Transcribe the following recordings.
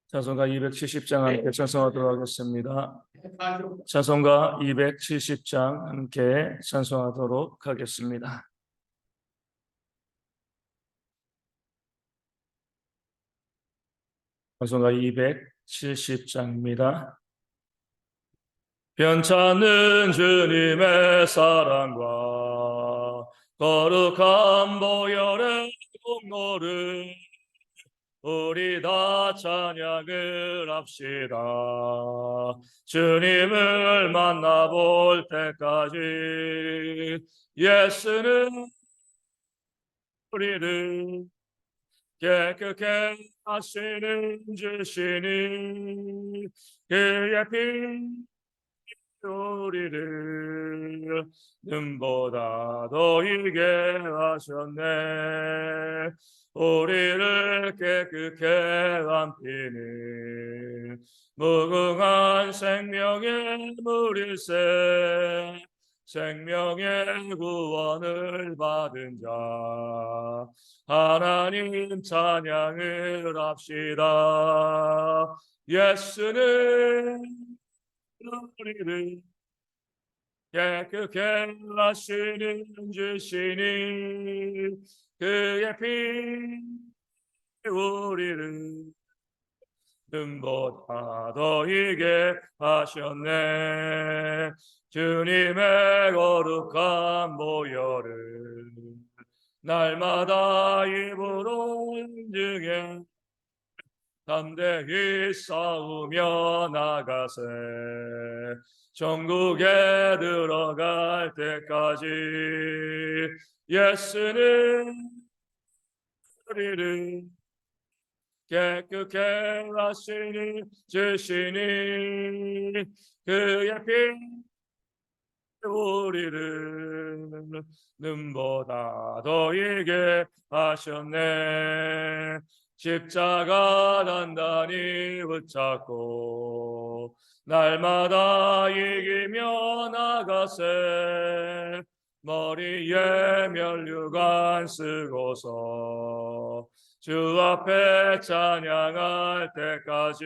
찬송가 270장 함께 찬송하도록 하겠습니다. 찬송가 270장 함께 찬송하도록 하겠습니다. 찬송가 270장입니다. 편찮은 주님의 사랑과 거룩한 보혈의 공로를 우리 다 찬양을 합시다. 주님을 만나볼 때까지 예수는 우리를 깨끗게 하시는 주시니 그의 피 우리를 눈보다 더 이게 하셨네. 우리를 깨끗게 한 피는 무궁한 생명의 물일세. 생명의 구원을 받은 자 하나님 찬양을 합시다. 예수는 우리를 깨끗게 하시는 주시니 그의 피 우리를 눈보다 더 이게 하셨네. 주님의 거룩한 보혈을 날마다 입으로 인증해 담대히 싸우며 나가세. 천국에 들어갈 때까지 예수는 우리를 깨끗게 하시니 주시니 그의 피 우리를 눈보다 더 이게 하셨네. 십자가 단단히 붙잡고 날마다 이기며 나가세. 머리에 면류관 쓰고서 주 앞에 찬양할 때까지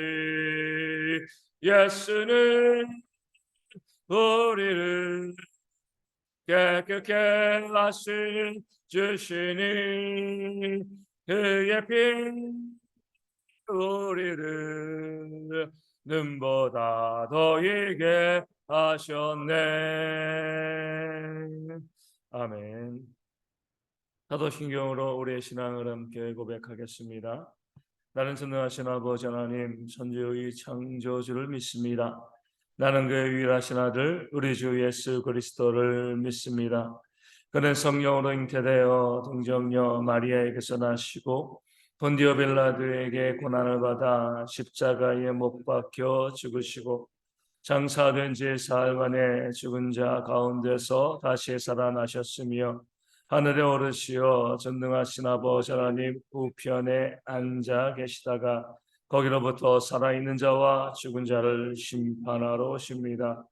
예수는 우리를 깨끗게 하신 주시니 그의 피 우리를 눈보다 더 이게 하셨네. 아멘. 사도신경으로 우리의 신앙을 함께 고백하겠습니다. 나는 전능하신 아버지 하나님 천지의 창조주를 믿습니다. 나는 그의 유일하신 아들 우리 주 예수 그리스도를 믿습니다. 그는 성령으로 잉태되어 동정녀 마리아에게서 나시고 본디오 빌라도에게 고난을 받아 십자가에 못 박혀 죽으시고 장사된 지 사흘 만에 죽은 자 가운데서 다시 살아나셨으며 하늘에 오르시어 전능하신 아버지 하나님 우편에 앉아 계시다가 거기로부터 살아있는 자와 죽은 자를 심판하러 오십니다.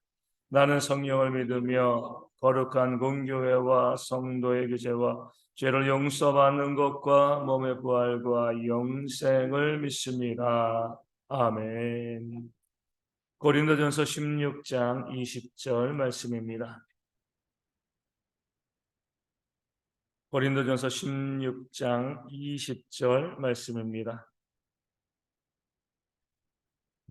나는 성령을 믿으며 거룩한 공교회와 성도의 교제와 죄를 용서받는 것과 몸의 부활과 영생을 믿습니다. 아멘. 고린도전서 16장 20절 말씀입니다. 고린도전서 16장 20절 말씀입니다.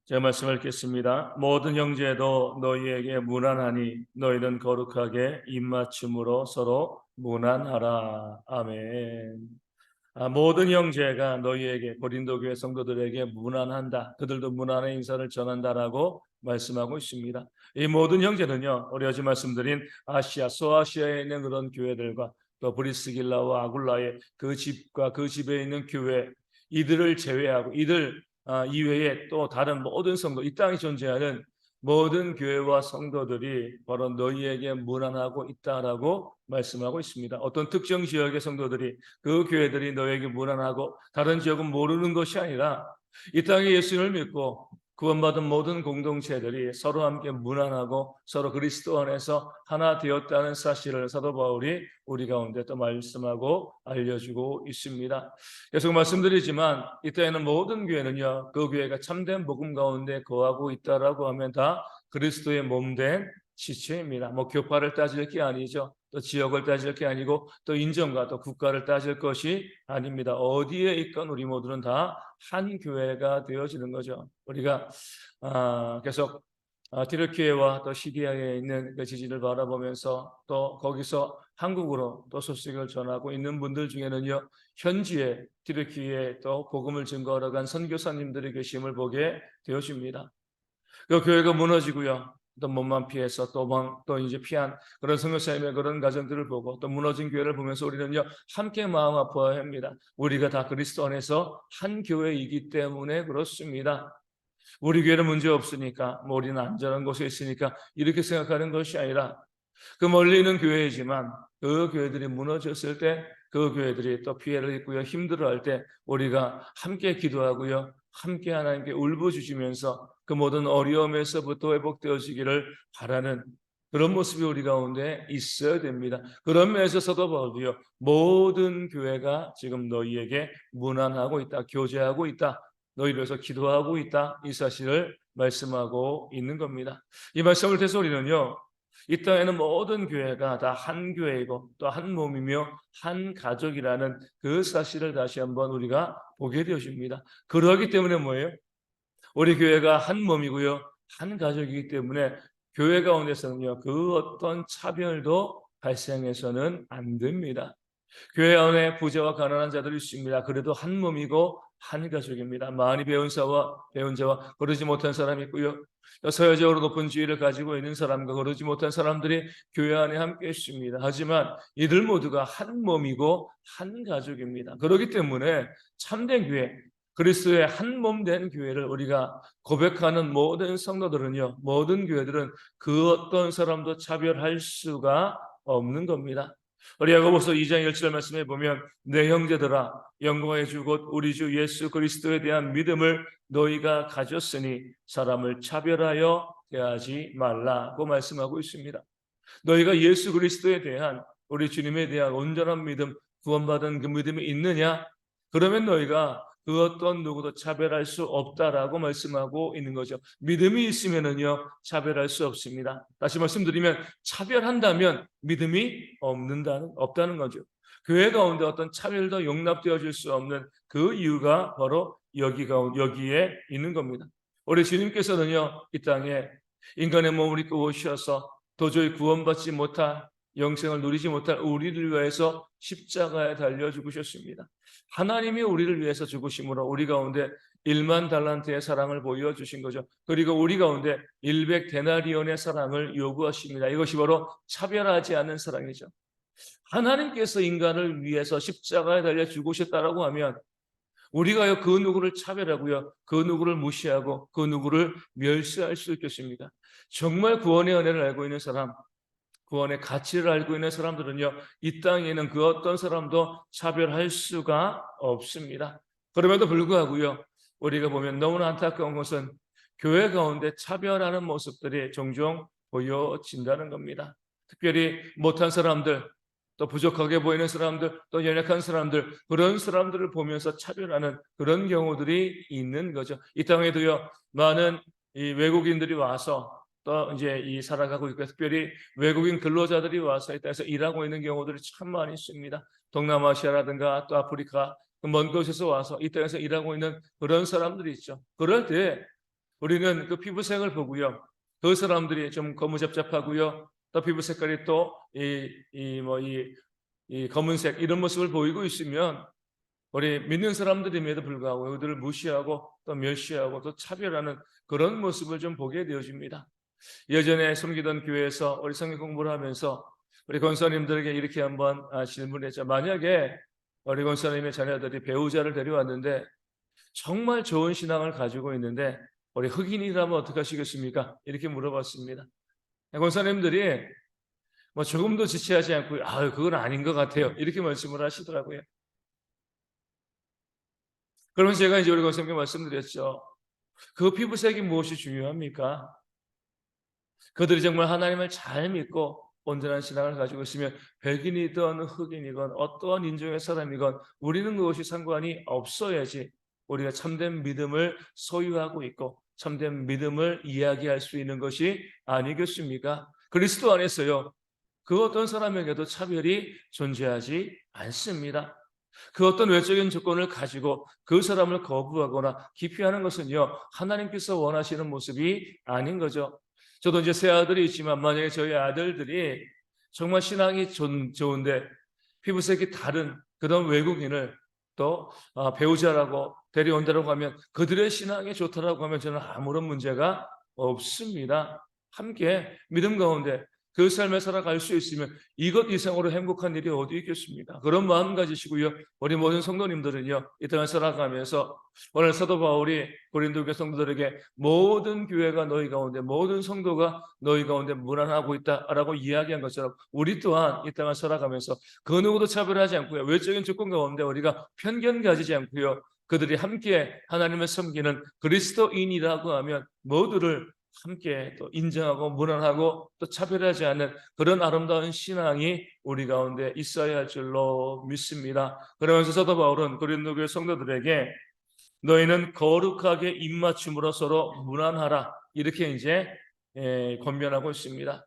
제가 말씀을 읽겠습니다. 모든 형제도 너희에게 무난하니 너희는 거룩하게 입맞춤으로 서로 무난하라. 아멘. 모든 형제가 너희에게 고린도 교회 성도들에게 무난한다. 그들도 무난한 인사를 전한다라고 말씀하고 있습니다. 이 모든 형제는요, 우리 어제 말씀드린 아시아, 소아시아에 있는 그런 교회들과 또 브리스길라와 아굴라의 그 집과 그 집에 있는 교회 이들을 제외하고 이들 이외에 또 다른 모든 성도, 이 땅에 존재하는 모든 교회와 성도들이 바로 너희에게 무난하고 있다라고 말씀하고 있습니다. 어떤 특정 지역의 성도들이 그 교회들이 너희에게 무난하고 다른 지역은 모르는 것이 아니라 이 땅에 예수님을 믿고 구원받은 모든 공동체들이 서로 함께 문안하고 서로 그리스도 안에서 하나 되었다는 사실을 사도 바울이 우리 가운데 또 말씀하고 알려주고 있습니다. 계속 말씀드리지만 이때에는 모든 교회는요, 그 교회가 참된 복음 가운데 거하고 있다라고 하면 다 그리스도의 몸된 지체입니다. 뭐 교파를 따질 게 아니죠. 또 지역을 따질 게 아니고 또 인종과 또 국가를 따질 것이 아닙니다. 어디에 있건 우리 모두는 다 한 교회가 되어지는 거죠. 우리가 계속 튀르키예와 또 시리아에 있는 그 지진을 바라보면서 또 거기서 한국으로 또 소식을 전하고 있는 분들 중에는요, 현지에 튀르키예에 또 복음을 증거하러 간 선교사님들이 계심을 보게 되어집니다. 그 교회가 무너지고요. 또 몸만 피해서 또 이제 피한 그런 선교사님의 그런 가정들을 보고 또 무너진 교회를 보면서 우리는요, 함께 마음 아파야 합니다. 우리가 다 그리스도 안에서 한 교회이기 때문에 그렇습니다. 우리 교회는 문제 없으니까, 뭐 우리는 안전한 곳에 있으니까 이렇게 생각하는 것이 아니라 그 멀리 있는 교회이지만 그 교회들이 무너졌을 때 그 교회들이 또 피해를 입고요, 힘들어할 때 우리가 함께 기도하고요, 함께 하나님께 울부짖으면서 그 모든 어려움에서부터 회복되어지기를 바라는 그런 모습이 우리 가운데 있어야 됩니다. 그런 면에서 사도 바울도요, 모든 교회가 지금 너희에게 문안하고 있다, 교제하고 있다, 너희를 위해서 기도하고 있다, 이 사실을 말씀하고 있는 겁니다. 이 말씀을 통해서 우리는요, 이 땅에는 모든 교회가 다 한 교회이고 또 한 몸이며 한 가족이라는 그 사실을 다시 한번 우리가 보게 되어집니다. 그러기 때문에 뭐예요? 우리 교회가 한 몸이고요, 한 가족이기 때문에 교회 가운데서는요, 그 어떤 차별도 발생해서는 안 됩니다. 교회 안에 부자와 가난한 자들이 있습니다. 그래도 한 몸이고 한 가족입니다. 많이 배운 자와 그러지 못한 사람이 있고요, 사회적으로 높은 지위를 가지고 있는 사람과 그러지 못한 사람들이 교회 안에 함께 있습니다. 하지만 이들 모두가 한 몸이고 한 가족입니다. 그렇기 때문에 참된 교회, 그리스도의 한 몸 된 교회를 우리가 고백하는 모든 성도들은요, 모든 교회들은 그 어떤 사람도 차별할 수가 없는 겁니다. 우리 야고보서 2장 1절 말씀해 보면, 내 형제들아, 영광의 주 곧 우리 주 예수 그리스도에 대한 믿음을 너희가 가졌으니 사람을 차별하여 대하지 말라고 말씀하고 있습니다. 너희가 예수 그리스도에 대한, 우리 주님에 대한 온전한 믿음, 구원받은 그 믿음이 있느냐? 그러면 너희가 그 어떤 누구도 차별할 수 없다라고 말씀하고 있는 거죠. 믿음이 있으면은요, 차별할 수 없습니다. 다시 말씀드리면, 차별한다면 믿음이 없다는 거죠. 교회 가운데 어떤 차별도 용납되어질 수 없는 그 이유가 바로 여기에 있는 겁니다. 우리 주님께서는요, 이 땅에 인간의 몸을 입고 오셔서 도저히 구원받지 못한, 영생을 누리지 못할 우리를 위해서 십자가에 달려 죽으셨습니다. 하나님이 우리를 위해서 죽으심으로 우리 가운데 1만 달란트의 사랑을 보여주신 거죠. 그리고 우리 가운데 100데나리온의 사랑을 요구하십니다. 이것이 바로 차별하지 않는 사랑이죠. 하나님께서 인간을 위해서 십자가에 달려 죽으셨다라고 하면 우리가 그 누구를 차별하고요, 그 누구를 무시하고 그 누구를 멸시할 수 있겠습니까? 정말 구원의 은혜를 알고 있는 사람, 구원의 가치를 알고 있는 사람들은요, 이 땅에는 그 어떤 사람도 차별할 수가 없습니다. 그럼에도 불구하고요, 우리가 보면 너무나 안타까운 것은 교회 가운데 차별하는 모습들이 종종 보여진다는 겁니다. 특별히 못한 사람들, 또 부족하게 보이는 사람들, 또 연약한 사람들, 그런 사람들을 보면서 차별하는 그런 경우들이 있는 거죠. 이 땅에도요, 많은 이 외국인들이 와서 또 이제 살아가고 있고, 특별히 외국인 근로자들이 와서 이 땅에서 일하고 있는 경우들이 참 많이 있습니다. 동남아시아라든가 또 아프리카 먼 곳에서 와서 이 땅에서 일하고 있는 그런 사람들이 있죠. 그럴 때 우리는 그 피부색을 보고요, 그 사람들이 좀 거무잡잡하고요, 또 피부 색깔이 또 이 검은색 이런 모습을 보이고 있으면 우리 믿는 사람들임에도 불구하고 그들을 무시하고 또 멸시하고 또 차별하는 그런 모습을 좀 보게 되어집니다. 예전에 섬기던 교회에서 우리 성경 공부를 하면서 우리 권사님들에게 이렇게 한번 질문했죠. 만약에 우리 권사님의 자녀들이 배우자를 데려왔는데 정말 좋은 신앙을 가지고 있는데 우리 흑인이라면 어떻게 하시겠습니까? 이렇게 물어봤습니다. 권사님들이 뭐 조금도 지체하지 않고 그건 아닌 것 같아요, 이렇게 말씀을 하시더라고요. 그러면 제가 이제 우리 권사님께 말씀드렸죠. 그 피부색이 무엇이 중요합니까? 그들이 정말 하나님을 잘 믿고 온전한 신앙을 가지고 있으면 백인이든 흑인이건 어떠한 인종의 사람이건 우리는 그것이 상관이 없어야지 우리가 참된 믿음을 소유하고 있고 참된 믿음을 이야기할 수 있는 것이 아니겠습니까? 그리스도 안에서요. 그 어떤 사람에게도 차별이 존재하지 않습니다. 그 어떤 외적인 조건을 가지고 그 사람을 거부하거나 기피하는 것은요, 하나님께서 원하시는 모습이 아닌 거죠. 저도 이제 세 아들이 있지만 만약에 저희 아들들이 정말 신앙이 좋은데 피부색이 다른 그런 외국인을 또 배우자라고 데려온다고 하면 그들의 신앙이 좋다라고 하면 저는 아무런 문제가 없습니다. 함께 믿음 가운데 그 삶을 살아갈 수 있으면 이것 이상으로 행복한 일이 어디 있겠습니까? 그런 마음 가지시고요. 우리 모든 성도님들은요. 이 땅을 살아가면서 오늘 사도 바울이 고린도 교회 성도들에게 모든 교회가 너희 가운데 모든 성도가 너희 가운데 무난하고 있다라고 이야기한 것처럼 우리 또한 이 땅을 살아가면서 그 누구도 차별하지 않고요. 외적인 조건 가운데 우리가 편견 가지지 않고요. 그들이 함께 하나님을 섬기는 그리스도인이라고 하면 모두를 함께 또 인정하고 무난하고 또 차별하지 않는 그런 아름다운 신앙이 우리 가운데 있어야 할 줄로 믿습니다. 그러면서 사도 바울은 고린도 교회 성도들에게 너희는 거룩하게 입맞춤으로 서로 무난하라 이렇게 이제 권면하고 있습니다.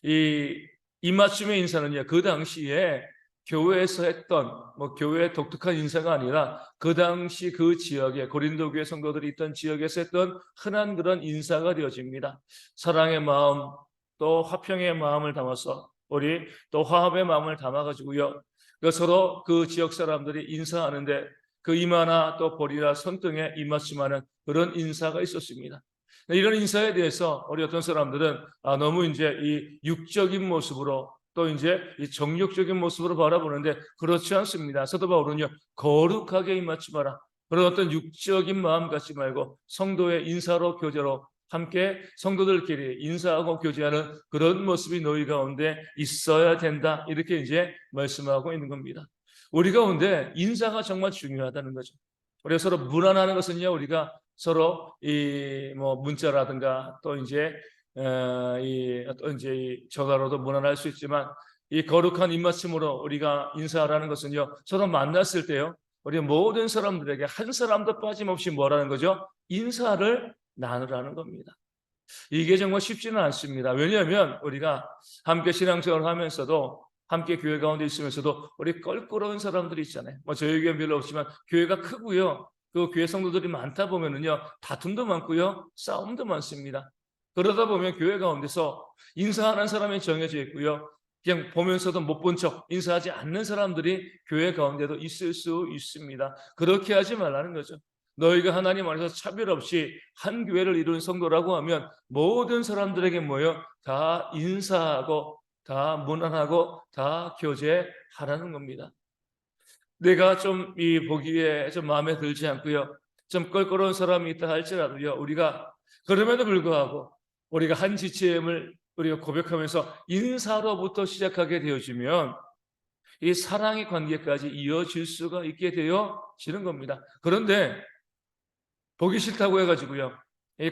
이 입맞춤의 인사는요 그 당시에 교회에서 했던 뭐 교회의 독특한 인사가 아니라 그 당시 그 지역에 고린도 교회 성도들이 있던 지역에서 했던 흔한 그런 인사가 되어집니다. 사랑의 마음 또 화평의 마음을 담아서 우리 또 화합의 마음을 담아가지고요. 서로 그 지역 사람들이 인사하는데 그 이마나 또 볼이나 손등에 입맞춤하는 그런 인사가 있었습니다. 이런 인사에 대해서 우리 어떤 사람들은 너무 이제 이 육적인 모습으로 또 이제 이 정욕적인 모습으로 바라보는데 그렇지 않습니다. 사도 바울은요 거룩하게 입맞춤하라. 그런 어떤 육적인 마음 갖지 말고 성도의 인사로 교제로 함께 성도들끼리 인사하고 교제하는 그런 모습이 너희 가운데 있어야 된다. 이렇게 이제 말씀하고 있는 겁니다. 우리 가운데 인사가 정말 중요하다는 거죠. 우리가 서로 무난하는 것은요, 우리가 서로 이 뭐 문자라든가 또 이제 또 이제 이 전화로도 무난할 수 있지만 이 거룩한 입맞춤으로 우리가 인사하라는 것은요, 서로 만났을 때요, 우리 모든 사람들에게 한 사람도 빠짐없이 뭐라는 거죠? 인사를 나누라는 겁니다. 이게 정말 쉽지는 않습니다. 왜냐하면 우리가 함께 신앙생활을 하면서도 함께 교회 가운데 있으면서도 우리 껄끄러운 사람들이 있잖아요. 뭐 저희 교회는 별로 없지만 교회가 크고요. 그 교회 성도들이 많다 보면은요. 다툼도 많고요. 싸움도 많습니다. 그러다 보면 교회 가운데서 인사하는 사람이 정해져 있고요. 그냥 보면서도 못 본 척 인사하지 않는 사람들이 교회 가운데도 있을 수 있습니다. 그렇게 하지 말라는 거죠. 너희가 하나님 안에서 차별 없이 한 교회를 이룬 성도라고 하면 모든 사람들에게 모여 다 인사하고 다 무난하고 다 교제하라는 겁니다. 내가 좀 이 보기에 좀 마음에 들지 않고요. 좀 껄끄러운 사람이 있다 할지라도요. 우리가 그럼에도 불구하고 우리가 한 지체임을 우리가 고백하면서 인사로부터 시작하게 되어지면 이 사랑의 관계까지 이어질 수가 있게 되어지는 겁니다. 그런데 보기 싫다고 해가지고요.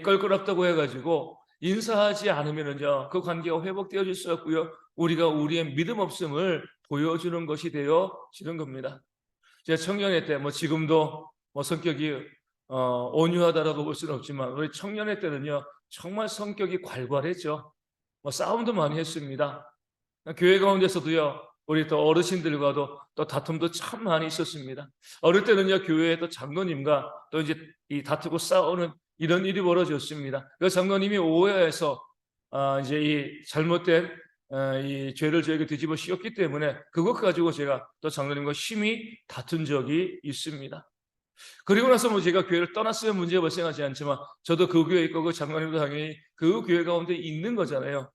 껄끄럽다고 해가지고 인사하지 않으면은요. 그 관계가 회복되어질 수 없고요. 우리가 우리의 믿음 없음을 보여주는 것이 되어지는 겁니다. 제가 청년회 때 뭐 지금도 뭐 성격이 온유하다라고 볼 수는 없지만 우리 청년회 때는요. 정말 성격이 괄괄했죠. 뭐 싸움도 많이 했습니다. 교회 가운데서도요. 우리 또 어르신들과도 또 다툼도 참 많이 있었습니다. 어릴 때는요. 교회에 또 장로님과 또 이제 이 다투고 싸우는 이런 일이 벌어졌습니다. 그 장로님이 오해해서 이제 이 잘못된 이 죄를 저에게 뒤집어 씌웠기 때문에 그것 가지고 제가 또 장로님과 심히 다툰 적이 있습니다. 그리고 나서 뭐 제가 교회를 떠났으면 문제가 발생하지 않지만 저도 그 교회에 있고 그 장로님도 당연히 그 교회 가운데 있는 거잖아요.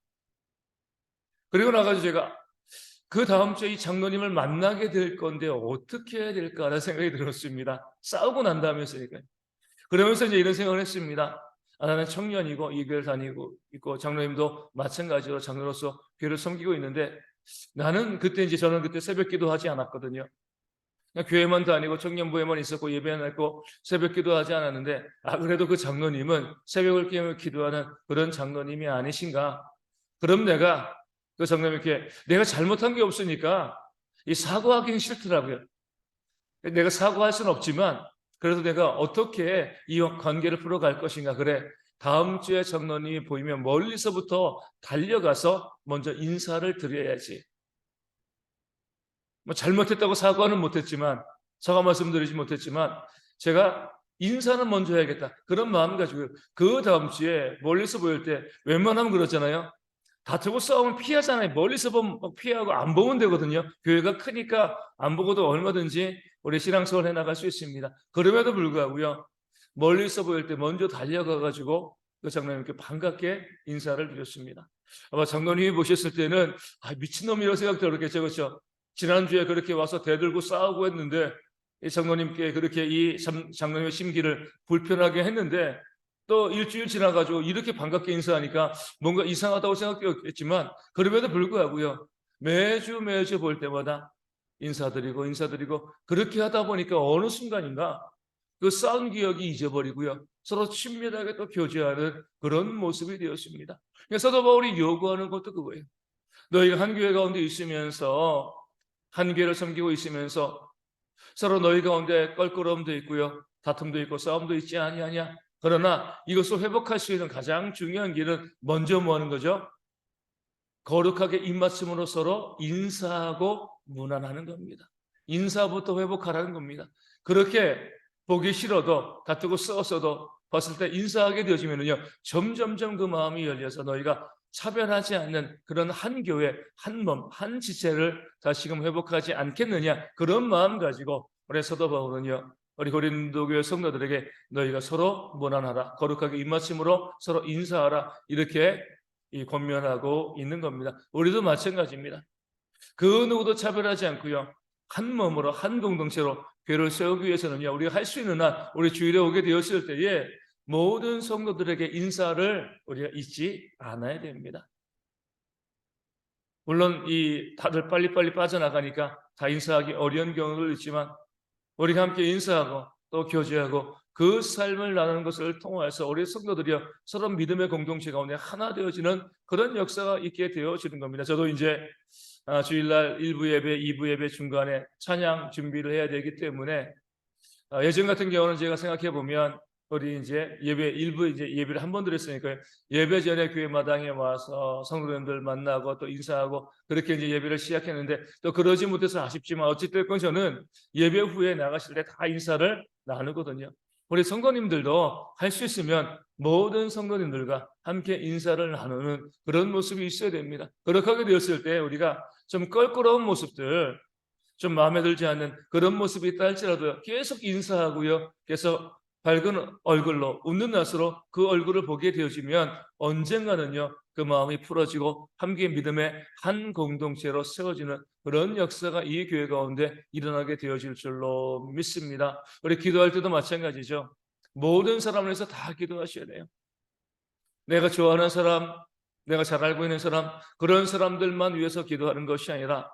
그리고 나가지고 제가 그 다음 주에 이 장로님을 만나게 될 건데 어떻게 해야 될까라는 생각이 들었습니다. 싸우고 난 다음에서니까요. 그러면서 이제 이런 생각을 했습니다. 나는 청년이고 이 교회를 다니고 있고 장로님도 마찬가지로 장로로서 교회를 섬기고 있는데 나는 그때 이제 저는 그때 새벽 기도하지 않았거든요. 그냥 교회만 다니고 청년부에만 있었고 예배 안 했고 새벽 기도하지 않았는데 그래도 그 장로님은 새벽을 깨며 기도하는 그런 장로님이 아니신가? 그럼 내가 그 장로님께 내가 잘못한 게 없으니까 이 사과하기는 싫더라고요. 내가 사과할 수는 없지만 그래도 내가 어떻게 이 관계를 풀어갈 것인가. 그래, 다음 주에 장로님이 보이면 멀리서부터 달려가서 먼저 인사를 드려야지. 뭐 잘못했다고 사과는 못했지만, 사과 말씀드리지 못했지만 제가 인사는 먼저 해야겠다, 그런 마음 가지고 그 다음 주에 멀리서 보일 때 웬만하면 그렇잖아요. 다투고 싸우면 피하잖아요. 멀리서 보면 피하고 안 보면 되거든요. 교회가 크니까 안 보고도 얼마든지 우리 신앙생활 해나갈 수 있습니다. 그럼에도 불구하고요, 멀리서 보일 때 먼저 달려가가지고 그 장로님께 반갑게 인사를 드렸습니다. 아마 장로님이 보셨을 때는 미친놈이라고 생각 들었겠죠. 그렇죠? 지난주에 그렇게 와서 대들고 싸우고 했는데 이 장로님께 그렇게 이 장로님의 심기를 불편하게 했는데 또 일주일 지나가지고 이렇게 반갑게 인사하니까 뭔가 이상하다고 생각했지만 그럼에도 불구하고요, 매주 볼 때마다 인사드리고 그렇게 하다 보니까 어느 순간인가 그 싸운 기억이 잊어버리고요, 서로 친밀하게 또 교제하는 그런 모습이 되었습니다. 그래서 사도 바울이 요구하는 것도 그거예요. 너희가 한 교회 가운데 있으면서, 한 교회를 섬기고 있으면서 서로 너희 가운데 껄끄러움도 있고요, 다툼도 있고 싸움도 있지 아니하냐. 그러나 이것을 회복할 수 있는 가장 중요한 길은 먼저 뭐 하는 거죠? 거룩하게 입맞춤으로 서로 인사하고 문안하는 겁니다. 인사부터 회복하라는 겁니다. 그렇게 보기 싫어도, 다투고 싸웠어도 봤을 때 인사하게 되어지면요, 점점점 그 마음이 열려서 너희가 차별하지 않는 그런 한 교회, 한 몸, 한 지체를 다시금 회복하지 않겠느냐, 그런 마음 가지고 우리 사도 바울은요, 우리 고린도 교회 성도들에게 너희가 서로 문안하라, 거룩하게 입맞춤으로 서로 인사하라, 이렇게 이 권면하고 있는 겁니다. 우리도 마찬가지입니다. 그 누구도 차별하지 않고요, 한 몸으로 한 공동체로 교회를 세우기 위해서는요, 우리가 할 수 있는 한 우리 주일에 오게 되었을 때에 모든 성도들에게 인사를 우리가 잊지 않아야 됩니다. 물론 이 다들 빨리빨리 빠져나가니까 다 인사하기 어려운 경우도 있지만 우리가 함께 인사하고 또 교제하고 그 삶을 나누는 것을 통해서 우리 성도들이요, 서로 믿음의 공동체 가운데 하나 되어지는 그런 역사가 있게 되어지는 겁니다. 저도 이제 주일날 1부 예배, 2부 예배 중간에 찬양 준비를 해야 되기 때문에 예전 같은 경우는 제가 생각해 보면 우리 이제 예배 일부 이제 예배를 한 번 드렸으니까 예배 전에 교회 마당에 와서 성도님들 만나고 또 인사하고 그렇게 이제 예배를 시작했는데 또 그러지 못해서 아쉽지만 어찌됐건 저는 예배 후에 나가실 때 다 인사를 나누거든요. 우리 성도님들도 할 수 있으면 모든 성도님들과 함께 인사를 나누는 그런 모습이 있어야 됩니다. 그렇게 되었을 때 우리가 좀 껄끄러운 모습들, 좀 마음에 들지 않는 그런 모습이 있다 할지라도 계속 인사하고요, 계속 밝은 얼굴로 웃는 낯으로 그 얼굴을 보게 되어지면 언젠가는요, 그 마음이 풀어지고 함께 믿음의 한 공동체로 세워지는 그런 역사가 이 교회 가운데 일어나게 되어질 줄로 믿습니다. 우리 기도할 때도 마찬가지죠. 모든 사람을 위해서 다 기도하셔야 돼요. 내가 좋아하는 사람, 내가 잘 알고 있는 사람, 그런 사람들만 위해서 기도하는 것이 아니라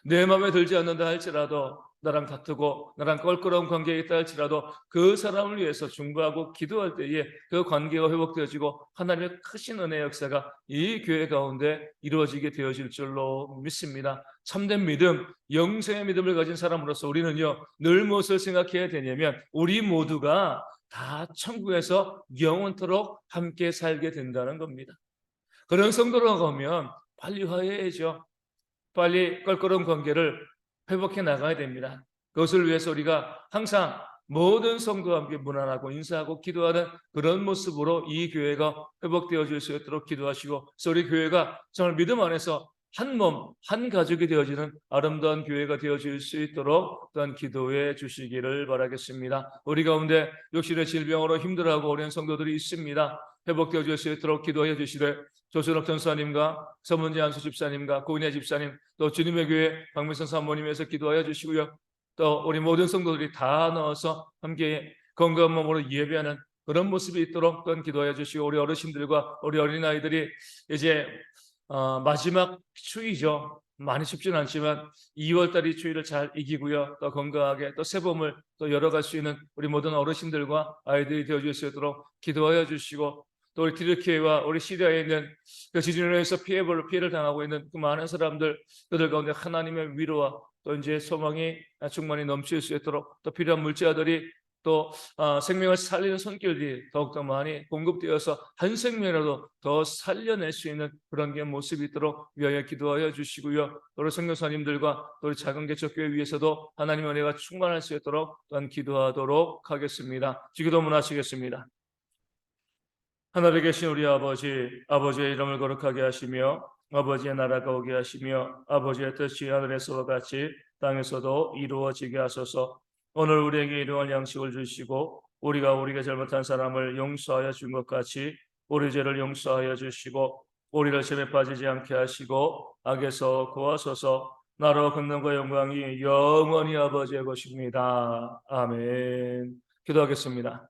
내 마음에 들지 않는다 할지라도, 나랑 다투고 나랑 껄끄러운 관계에 있다 할지라도 그 사람을 위해서 중보하고 기도할 때에 그 관계가 회복되어지고 하나님의 크신 은혜의 역사가 이 교회 가운데 이루어지게 되어질 줄로 믿습니다. 참된 믿음, 영생의 믿음을 가진 사람으로서 우리는요, 늘 무엇을 생각해야 되냐면 우리 모두가 다 천국에서 영원토록 함께 살게 된다는 겁니다. 그런 성도로 가면 빨리 화해해야죠. 빨리 껄끄러운 관계를 회복해 나가야 됩니다. 그것을 위해서 우리가 항상 모든 성도와 함께 문안하고 인사하고 기도하는 그런 모습으로 이 교회가 회복되어질 수 있도록 기도하시고, 그래서 우리 교회가 정말 믿음 안에서 한 몸, 한 가족이 되어지는 아름다운 교회가 되어질 수 있도록 또한 기도해 주시기를 바라겠습니다. 우리 가운데 육신의 질병으로 힘들어하고 어려운 성도들이 있습니다. 회복되어질 수 있도록 기도해 주시되 조순옥 전사님과 서문재 안수 집사님과 고은혜 집사님, 또 주님의 교회 박민선 사모님에서 기도하여 주시고요, 또 우리 모든 성도들이 다 나와서 함께 건강한 몸으로 예배하는 그런 모습이 있도록 또한 기도하여 주시고, 우리 어르신들과 우리 어린아이들이 이제 마지막 추위죠. 많이 쉽지는 않지만 2월 달이 추위를 잘 이기고요. 또 건강하게 또 새봄을 또 열어갈 수 있는 우리 모든 어르신들과 아이들이 되어줄 수 있도록 기도하여 주시고, 또 우리 튀르키예와 우리 시리아에 있는 그 지진으로 해서 피해를 당하고 있는 그 많은 사람들, 그들 가운데 하나님의 위로와 또 이제 소망이 충만히 넘칠 수 있도록, 또 필요한 물자들이 또 생명을 살리는 손길들이 더욱더 많이 공급되어서 한 생명이라도 더 살려낼 수 있는 그런 게 모습이 있도록 위하여 기도하여 주시고요. 또 우리 선교사님들과 또 우리 작은 개척교회 위해서도 하나님의 은혜가 충만할 수 있도록 또한 기도하도록 하겠습니다. 기도문 하시겠습니다. 하늘에 계신 우리 아버지, 아버지의 이름을 거룩하게 하시며 아버지의 나라가 오게 하시며 아버지의 뜻이 하늘에서와 같이 땅에서도 이루어지게 하소서. 오늘 우리에게 일용할 양식을 주시고 우리가 우리에게 잘못한 사람을 용서하여 준 것 같이 우리 죄를 용서하여 주시고 우리를 시험에 빠지지 않게 하시고 악에서 구하소서. 나로 권능과 영광이 영원히 아버지의 것입니다. 아멘. 기도하겠습니다.